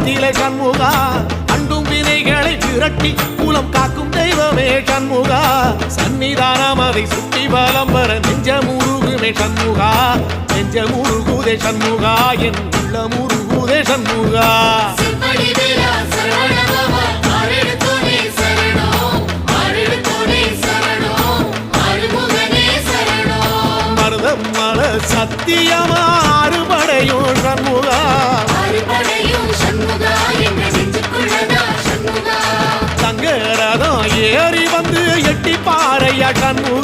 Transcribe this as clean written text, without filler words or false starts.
குலத்திலே சண்முகா அண்டும் வினைகளை விரட்டி குலம் காக்கும் தெய்வமே சண்முகா சன்னிதானம் அதை சுற்றி பலம் வர நெஞ்சமுருகுமே சண்முகா நெஞ்சமுருகுதே சண்முகா என் உள்ளமுருகுதே சண்முகா மருதம் மல சத்தியமா அறுபடையும் சண்முகா தங்கரதம் ஏறி வந்து எட்டி பாறையா சண்முகா